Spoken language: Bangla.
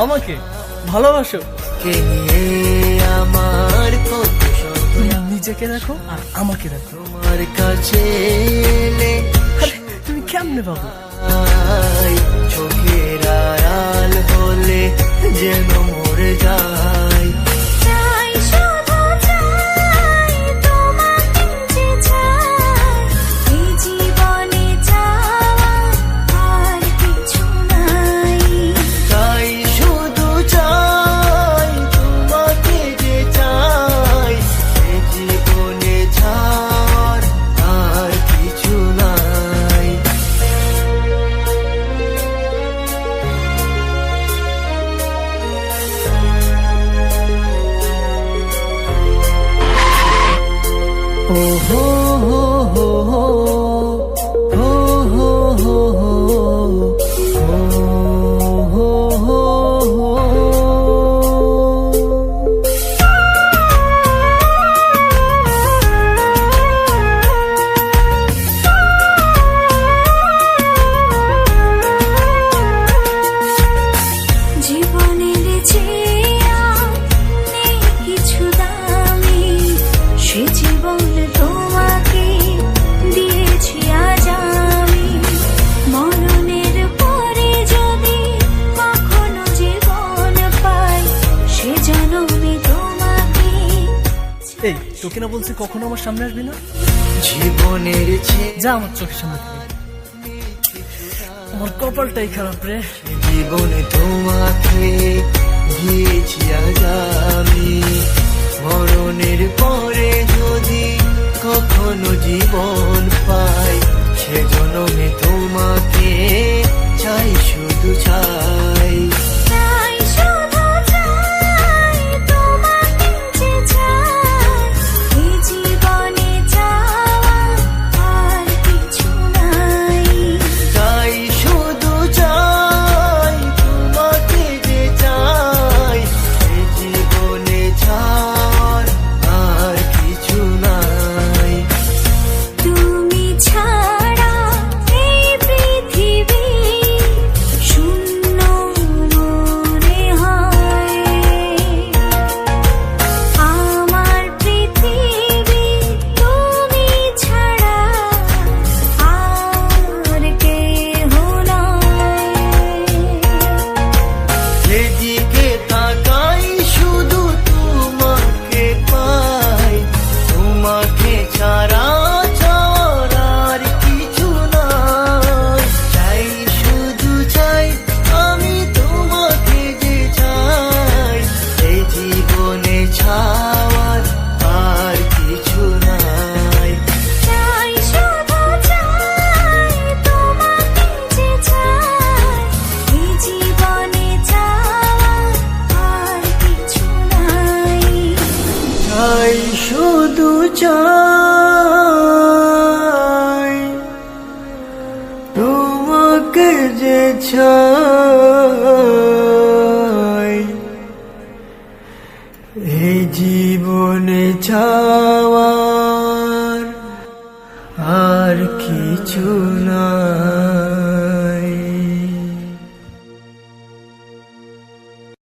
আমাকে ভালোবাসো। আমার নিজেকে দেখো আর আমাকে দেখো। তোমার কাছে তুমি কেমনে পাবো? চোখের আড়াল হলে যেন মরে যায়। এই তোকে না বলছি কখনো আমার সামনে আসবি না। জীবনের যা আমার চোখের সামনে থেকে। আমার কপালটাই খারাপ রে। জীবনে তোমাকে দিয়েছি আজ আমি, মরণের পরে যদি কখনো জীবন পাই, সে জন্মে তোমাকে চাই, শুধু চাই। শুধু চাই তোমাকে যে চাই, এই জীবনে চাওয়ার আর কিছু না।